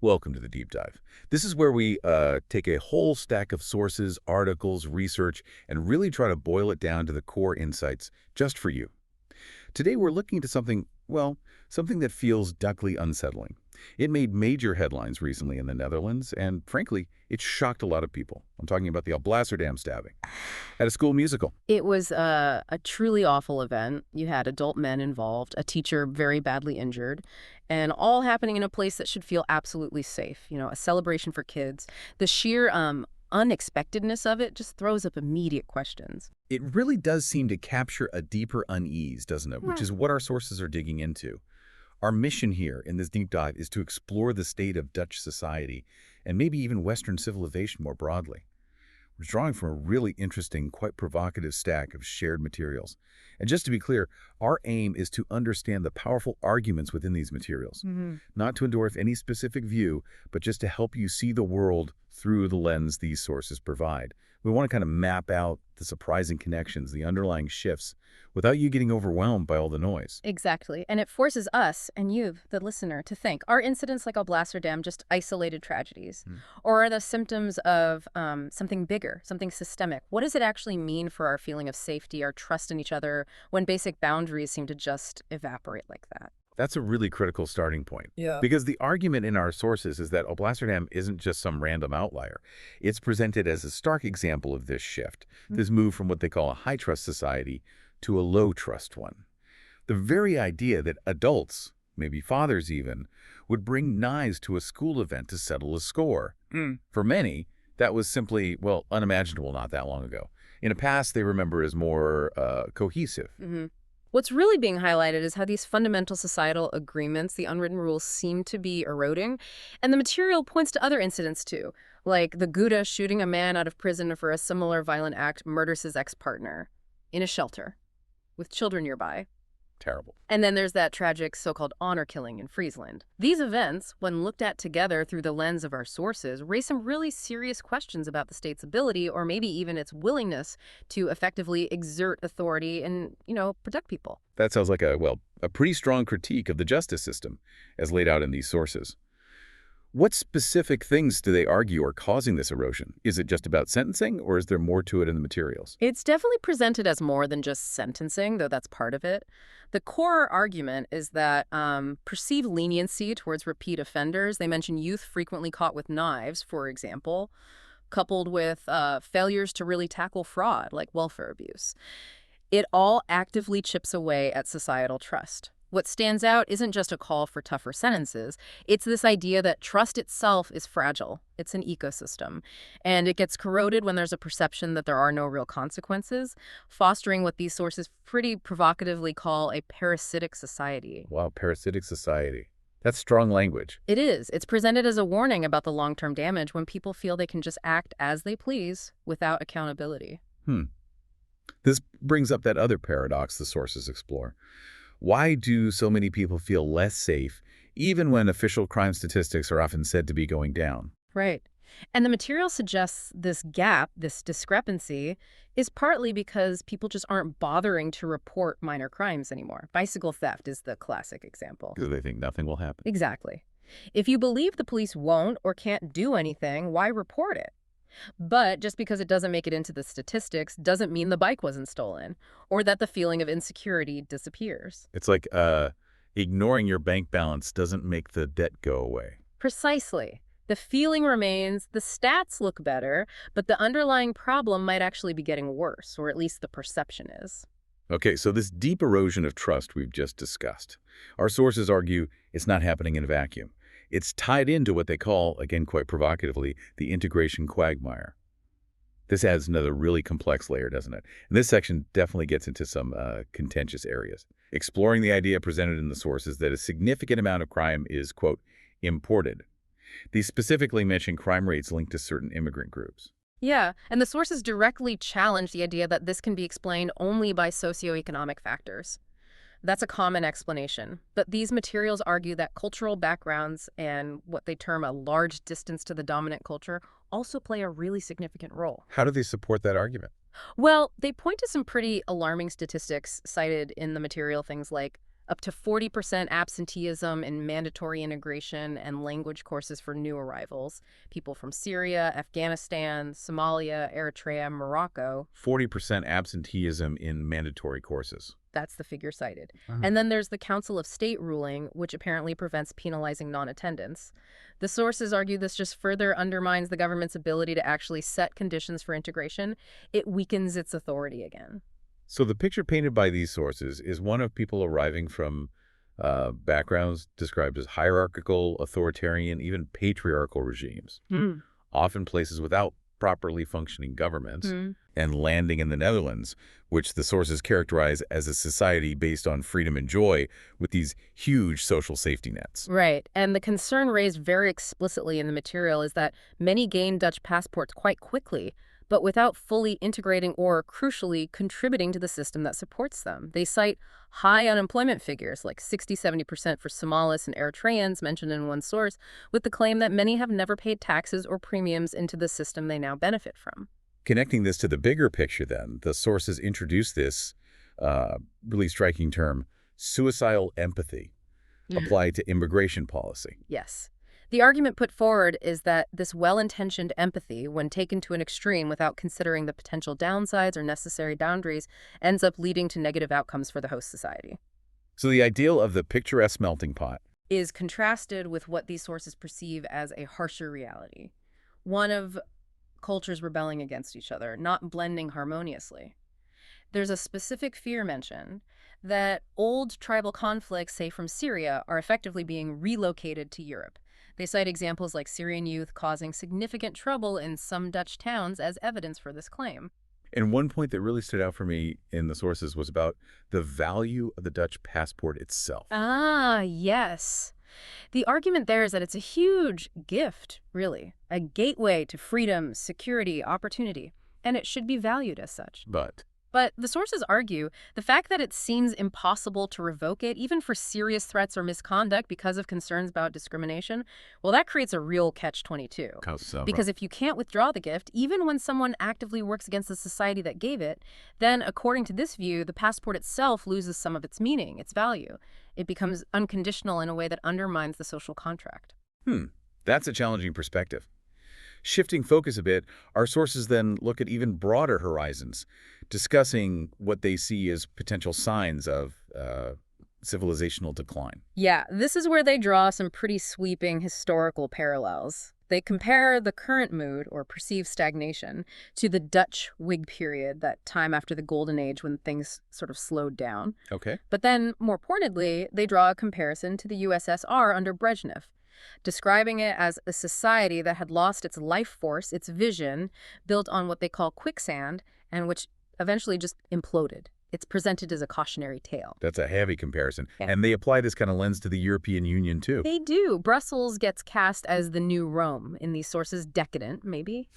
Welcome to the deep dive. This is where we take a whole stack of sources, articles, research, and really try to boil it down to the core insights just for you. Today we're looking into something, well, something that feels duckly unsettling. It made major headlines recently in the Netherlands, and frankly, it shocked a lot of people. I'm talking about the Alblasserdam stabbing at a school musical. It was a truly awful event. You had adult men involved, a teacher very badly injured, and all happening in a place that should feel absolutely safe. A celebration for kids. The sheer unexpectedness of it just throws up immediate questions. It really does seem to capture a deeper unease, doesn't it? Which Right. is what our sources are digging into. Our mission here in this deep dive is to explore the state of Dutch society and maybe even Western civilization more broadly. We're drawing from a really interesting, quite provocative stack of shared materials. And just to be clear, our aim is to understand the powerful arguments within these materials, not to endorse any specific view, but just to help you see the world through the lens these sources provide. We want to kind of map out the surprising connections, the underlying shifts, without you getting overwhelmed by all the noise. Exactly. And it forces us and you, the listener, to think, are incidents like Alblasserdam just isolated tragedies? Hmm. Or are the symptoms of something bigger, something systemic? What does it actually mean for our feeling of safety, our trust in each other, when basic boundaries seem to just evaporate like that? That's a really critical starting point. Yeah. Because the argument in our sources is that Alblasserdam isn't just some random outlier. It's presented as a stark example of this shift, this move from what they call a high-trust society to a low-trust one. The very idea that adults, maybe fathers even, would bring knives to a school event to settle a score. Mm. For many, that was simply, well, unimaginable not that long ago. In a past they remember as more cohesive. What's really being highlighted is how these fundamental societal agreements, the unwritten rules, seem to be eroding. And the material points to other incidents, too, like the Gouda shooting a man out of prison for a similar violent act murders his ex-partner in a shelter with children nearby. Terrible. And then there's that tragic so-called honor killing in Friesland. These events, when looked at together through the lens of our sources, raise some really serious questions about the state's ability or maybe even its willingness to effectively exert authority and, protect people. That sounds like a pretty strong critique of the justice system, as laid out in these sources. What specific things do they argue are causing this erosion? Is it just about sentencing, or is there more to it in the materials? It's definitely presented as more than just sentencing, though that's part of it. The core argument is that perceived leniency towards repeat offenders, they mention youth frequently caught with knives, for example, coupled with failures to really tackle fraud, like welfare abuse. It all actively chips away at societal trust. What stands out isn't just a call for tougher sentences. It's this idea that trust itself is fragile. It's an ecosystem. And it gets corroded when there's a perception that there are no real consequences, fostering what these sources pretty provocatively call a parasitic society. Wow, parasitic society. That's strong language. It is. It's presented as a warning about the long-term damage when people feel they can just act as they please without accountability. This brings up that other paradox the sources explore. Why do so many people feel less safe, even when official crime statistics are often said to be going down? Right. And the material suggests this gap, this discrepancy, is partly because people just aren't bothering to report minor crimes anymore. Bicycle theft is the classic example. Because they think nothing will happen. Exactly. If you believe the police won't or can't do anything, why report it? But just because it doesn't make it into the statistics doesn't mean the bike wasn't stolen or that the feeling of insecurity disappears. It's like ignoring your bank balance doesn't make the debt go away. Precisely. The feeling remains, the stats look better, but the underlying problem might actually be getting worse, or at least the perception is. Okay, so this deep erosion of trust we've just discussed, our sources argue it's not happening in a vacuum. It's tied into what they call, again quite provocatively, the integration quagmire. This adds another really complex layer, doesn't it? And this section definitely gets into some contentious areas, exploring the idea presented in the sources that a significant amount of crime is, quote, imported. These specifically mention crime rates linked to certain immigrant groups. Yeah, and the sources directly challenge the idea that this can be explained only by socioeconomic factors. That's a common explanation, but these materials argue that cultural backgrounds and what they term a large distance to the dominant culture also play a really significant role. How do they support that argument? Well, they point to some pretty alarming statistics cited in the material, things like up to 40% absenteeism in mandatory integration and language courses for new arrivals, people from Syria, Afghanistan, Somalia, Eritrea, Morocco. 40% absenteeism in mandatory courses. That's the figure cited. Uh-huh. And then there's the Council of State ruling, which apparently prevents penalizing non-attendance. The sources argue this just further undermines the government's ability to actually set conditions for integration. It weakens its authority again. So the picture painted by these sources is one of people arriving from backgrounds described as hierarchical, authoritarian, even patriarchal regimes, often places without properly functioning governments, and landing in the Netherlands, which the sources characterize as a society based on freedom and joy with these huge social safety nets. Right. And the concern raised very explicitly in the material is that many gain Dutch passports quite quickly, but without fully integrating or, crucially, contributing to the system that supports them. They cite high unemployment figures, like 60–70% for Somalis and Eritreans mentioned in one source, with the claim that many have never paid taxes or premiums into the system they now benefit from. Connecting this to the bigger picture, then, the sources introduce this really striking term, suicidal empathy, applied to immigration policy. Yes. The argument put forward is that this well-intentioned empathy, when taken to an extreme without considering the potential downsides or necessary boundaries, ends up leading to negative outcomes for the host society. So the ideal of the picturesque melting pot Is contrasted with what these sources perceive as a harsher reality. One of cultures rebelling against each other, not blending harmoniously. There's a specific fear mentioned that old tribal conflicts, say from Syria, are effectively being relocated to Europe. They cite examples like Syrian youth causing significant trouble in some Dutch towns as evidence for this claim. And one point that really stood out for me in the sources was about the value of the Dutch passport itself. Ah, yes. The argument there is that it's a huge gift, really, a gateway to freedom, security, opportunity, and it should be valued as such. But the sources argue the fact that it seems impossible to revoke it, even for serious threats or misconduct because of concerns about discrimination, well, that creates a real catch-22. Because if you can't withdraw the gift, even when someone actively works against the society that gave it, then, according to this view, the passport itself loses some of its meaning, its value. It becomes unconditional in a way that undermines the social contract. That's a challenging perspective. Shifting focus a bit, our sources then look at even broader horizons, discussing what they see as potential signs of civilizational decline. Yeah, this is where they draw some pretty sweeping historical parallels. They compare the current mood, or perceived stagnation, to the Dutch Whig period, that time after the Golden Age when things sort of slowed down. Okay. But then, more pointedly, they draw a comparison to the USSR under Brezhnev, describing it as a society that had lost its life force, its vision, built on what they call quicksand, and which eventually just imploded. It's presented as a cautionary tale. That's a heavy comparison. Yeah. And they apply this kind of lens to the European Union, too. They do. Brussels gets cast as the new Rome, in these sources decadent, maybe.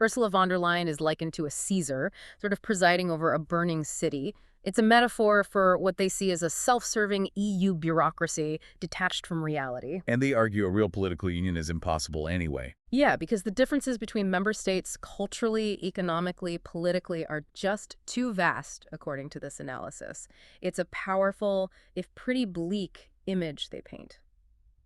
Ursula von der Leyen is likened to a Caesar, sort of presiding over a burning city. It's a metaphor for what they see as a self-serving EU bureaucracy detached from reality. And they argue a real political union is impossible anyway. Yeah, because the differences between member states culturally, economically, politically are just too vast, according to this analysis. It's a powerful, if pretty bleak, image they paint.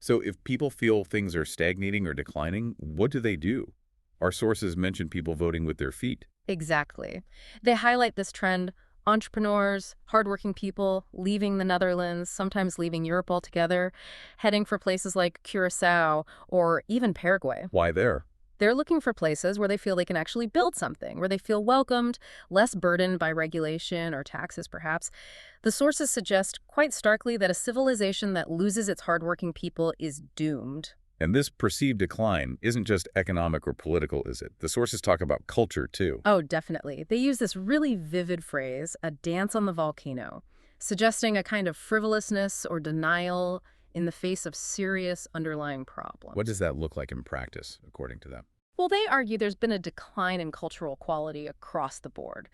So if people feel things are stagnating or declining, what do they do? Our sources mention people voting with their feet. Exactly. They highlight this trend. Entrepreneurs, hardworking people, leaving the Netherlands, sometimes leaving Europe altogether, heading for places like Curacao or even Paraguay. Why there? They're looking for places where they feel they can actually build something, where they feel welcomed, less burdened by regulation or taxes, perhaps. The sources suggest quite starkly that a civilization that loses its hardworking people is doomed. And this perceived decline isn't just economic or political, is it? The sources talk about culture, too. Oh, definitely. They use this really vivid phrase, a dance on the volcano, suggesting a kind of frivolousness or denial in the face of serious underlying problems. What does that look like in practice, according to them? Well, they argue there's been a decline in cultural quality across the board.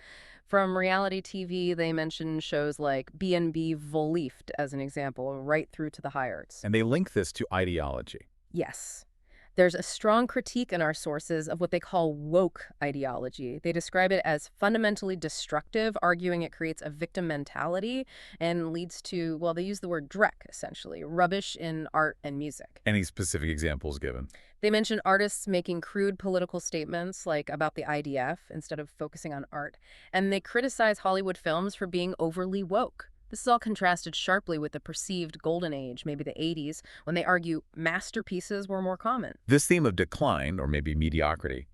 From reality TV, they mention shows like B&B Vollieft as an example, right through to the high arts. And they link this to ideology. Yes. There's a strong critique in our sources of what they call woke ideology. They describe it as fundamentally destructive, arguing it creates a victim mentality and leads to, well, they use the word dreck, essentially, rubbish in art and music. Any specific examples given? They mention artists making crude political statements, like about the IDF, instead of focusing on art. And they criticize Hollywood films for being overly woke. This is all contrasted sharply with the perceived golden age, maybe the 80s, when they argue masterpieces were more common. This theme of decline, or maybe mediocrity,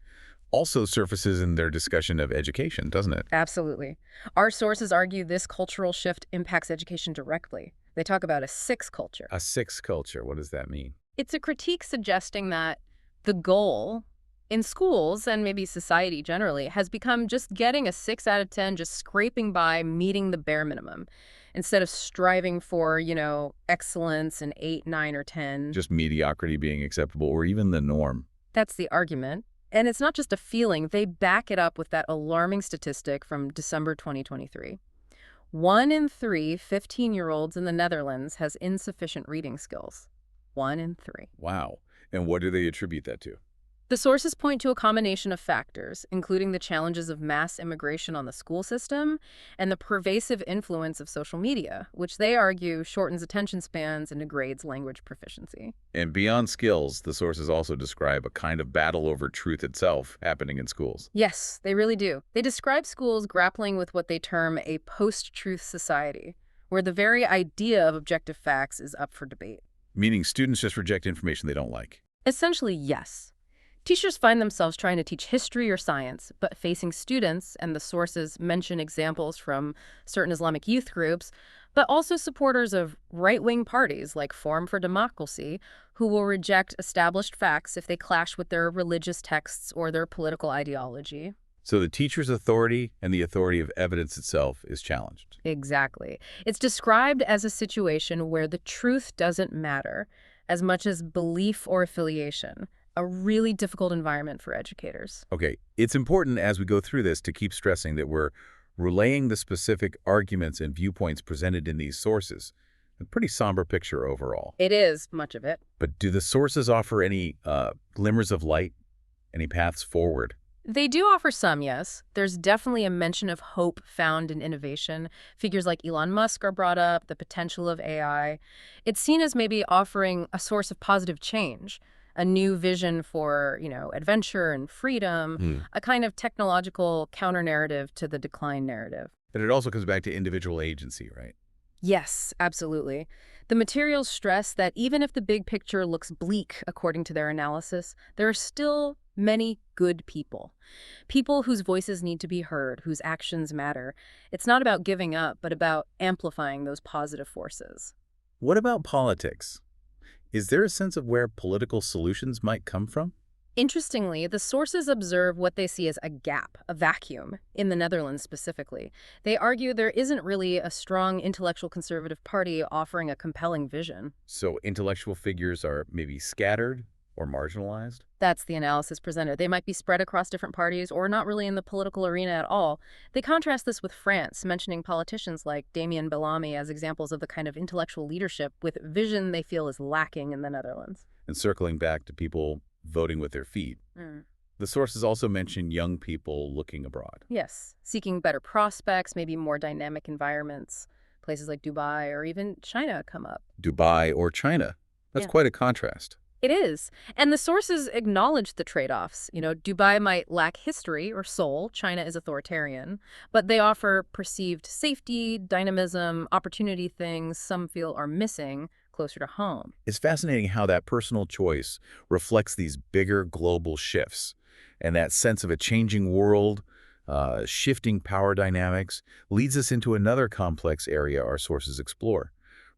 also surfaces in their discussion of education, doesn't it? Absolutely. Our sources argue this cultural shift impacts education directly. They talk about a six culture. A sixth culture, what does that mean? It's a critique suggesting that the goal in schools and maybe society generally has become just getting a 6 out of 10, just scraping by, meeting the bare minimum, instead of striving for, excellence in 8, 9, or 10. Just mediocrity being acceptable, or even the norm. That's the argument. And it's not just a feeling. They back it up with that alarming statistic from December 2023. 1 in 3 15-year-olds in the Netherlands has insufficient reading skills. 1 in 3. Wow. And what do they attribute that to? The sources point to a combination of factors, including the challenges of mass immigration on the school system and the pervasive influence of social media, which they argue shortens attention spans and degrades language proficiency. And beyond skills, the sources also describe a kind of battle over truth itself happening in schools. Yes, they really do. They describe schools grappling with what they term a post-truth society, where the very idea of objective facts is up for debate. Meaning students just reject information they don't like. Essentially, yes. Teachers find themselves trying to teach history or science, but facing students, and the sources mention examples from certain Islamic youth groups, but also supporters of right-wing parties like Forum for Democracy, who will reject established facts if they clash with their religious texts or their political ideology. So the teacher's authority and the authority of evidence itself is challenged. Exactly. It's described as a situation where the truth doesn't matter as much as belief or affiliation. A really difficult environment for educators. Okay, it's important as we go through this to keep stressing that we're relaying the specific arguments and viewpoints presented in these sources. A pretty somber picture overall. It is, much of it. But do the sources offer any glimmers of light, any paths forward? They do offer some, yes. There's definitely a mention of hope found in innovation. Figures like Elon Musk are brought up, the potential of AI. It's seen as maybe offering a source of positive change. A new vision for, adventure and freedom, a kind of technological counter-narrative to the decline narrative. But it also comes back to individual agency, right? Yes, absolutely. The materials stress that even if the big picture looks bleak, according to their analysis, there are still many good people. People whose voices need to be heard, whose actions matter. It's not about giving up, but about amplifying those positive forces. What about politics? Is there a sense of where political solutions might come from? Interestingly, the sources observe what they see as a gap, a vacuum, in the Netherlands specifically. They argue there isn't really a strong intellectual conservative party offering a compelling vision. So intellectual figures are maybe scattered or marginalized? That's the analysis presented. They might be spread across different parties or not really in the political arena at all. They contrast this with France, mentioning politicians like Damien Bellamy as examples of the kind of intellectual leadership with vision they feel is lacking in the Netherlands. And circling back to people voting with their feet. The sources also mention young people looking abroad. Yes, seeking better prospects, maybe more dynamic environments. Places like Dubai or even China come up. Dubai or China. That's quite a contrast. It is. And the sources acknowledge the trade-offs. Dubai might lack history or soul. China is authoritarian. But they offer perceived safety, dynamism, opportunity things some feel are missing closer to home. It's fascinating how that personal choice reflects these bigger global shifts. And that sense of a changing world, shifting power dynamics, leads us into another complex area our sources explore.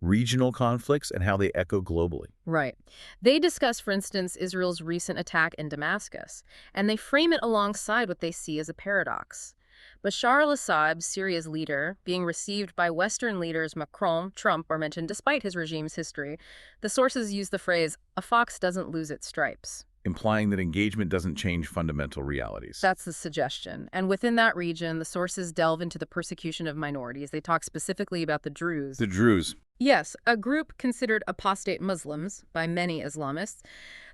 Regional conflicts and how they echo globally. Right. They discuss, for instance, Israel's recent attack in Damascus, and they frame it alongside what they see as a paradox. Bashar al-Assad, Syria's leader, being received by Western leaders Macron, Trump are mentioned despite his regime's history. The sources use the phrase, "a fox doesn't lose its stripes," implying that engagement doesn't change fundamental realities. That's the suggestion. And within that region, the sources delve into the persecution of minorities. They talk specifically about the Druze. The Druze. Yes, a group considered apostate Muslims by many Islamists.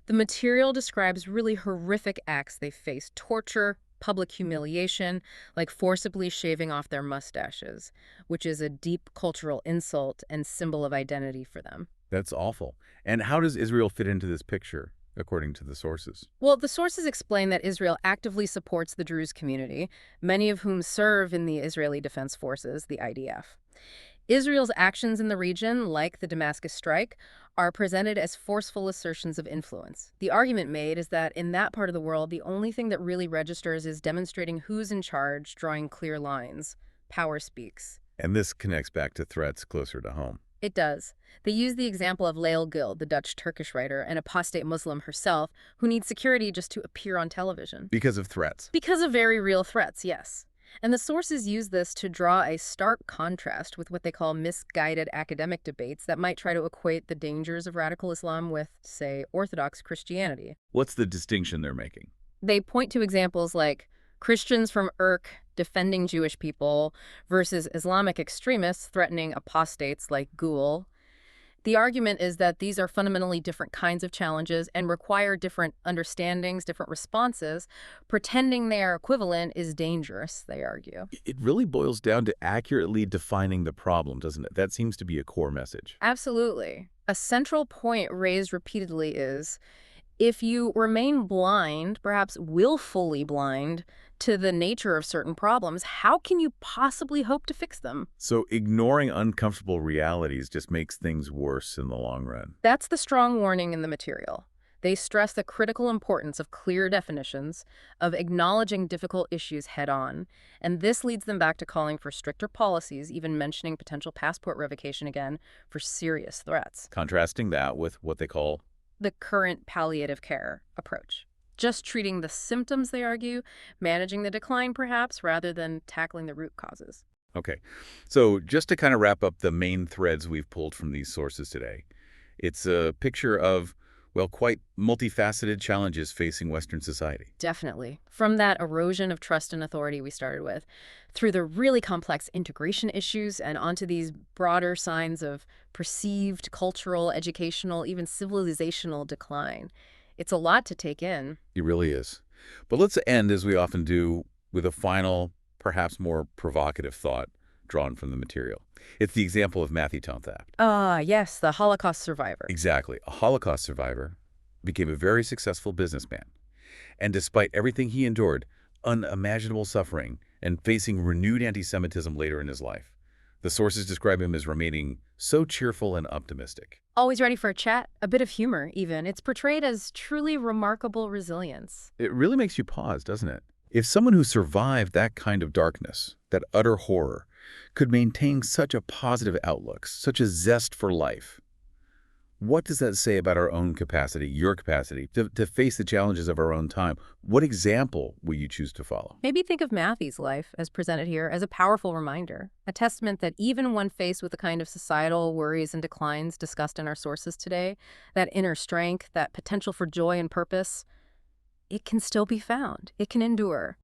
The material describes really horrific acts they face: torture, public humiliation, like forcibly shaving off their mustaches, which is a deep cultural insult and symbol of identity for them. That's awful. And how does Israel fit into this picture, according to the sources? Well, the sources explain that Israel actively supports the Druze community, many of whom serve in the Israeli Defense Forces, the IDF. Israel's actions in the region, like the Damascus strike, are presented as forceful assertions of influence. The argument made is that in that part of the world, the only thing that really registers is demonstrating who's in charge, drawing clear lines. Power speaks. And this connects back to threats closer to home. It does. They use the example of Lael Gil, the Dutch-Turkish writer, an apostate Muslim herself, who needs security just to appear on television. Because of threats. Because of very real threats, yes. And the sources use this to draw a stark contrast with what they call misguided academic debates that might try to equate the dangers of radical Islam with, say, Orthodox Christianity. What's the distinction they're making? They point to examples like Christians from Iraq defending Jewish people versus Islamic extremists threatening apostates like Gul. The argument is that these are fundamentally different kinds of challenges and require different understandings, different responses. Pretending they are equivalent is dangerous, they argue. It really boils down to accurately defining the problem, doesn't it? That seems to be a core message. Absolutely. A central point raised repeatedly is, if you remain blind, perhaps willfully blind, to the nature of certain problems, how can you possibly hope to fix them? So ignoring uncomfortable realities just makes things worse in the long run. That's the strong warning in the material. They stress the critical importance of clear definitions, of acknowledging difficult issues head-on, and this leads them back to calling for stricter policies, even mentioning potential passport revocation again for serious threats. Contrasting that with what they call The current palliative care approach. Just treating the symptoms, they argue, managing the decline perhaps, rather than tackling the root causes. Okay, so just to kind of wrap up the main threads we've pulled from these sources today, it's a picture of, well, quite multifaceted challenges facing Western society. Definitely. From that erosion of trust and authority we started with, through the really complex integration issues and onto these broader signs of perceived cultural, educational, even civilizational decline. It's a lot to take in. It really is. But let's end, as we often do, with a final, perhaps more provocative thought drawn from the material. It's the example of Matthew Tonthap. Yes, the Holocaust survivor. Exactly. A Holocaust survivor became a very successful businessman. And despite everything he endured, unimaginable suffering, and facing renewed anti-Semitism later in his life, the sources describe him as remaining so cheerful and optimistic. Always ready for a chat, a bit of humor even. It's portrayed as truly remarkable resilience. It really makes you pause, doesn't it? If someone who survived that kind of darkness, that utter horror, could maintain such a positive outlook, such a zest for life, what does that say about our own capacity, your capacity, to face the challenges of our own time? What example will you choose to follow? Maybe think of Matthew's life, as presented here, as a powerful reminder, a testament that even when faced with the kind of societal worries and declines discussed in our sources today, that inner strength, that potential for joy and purpose, it can still be found. It can endure.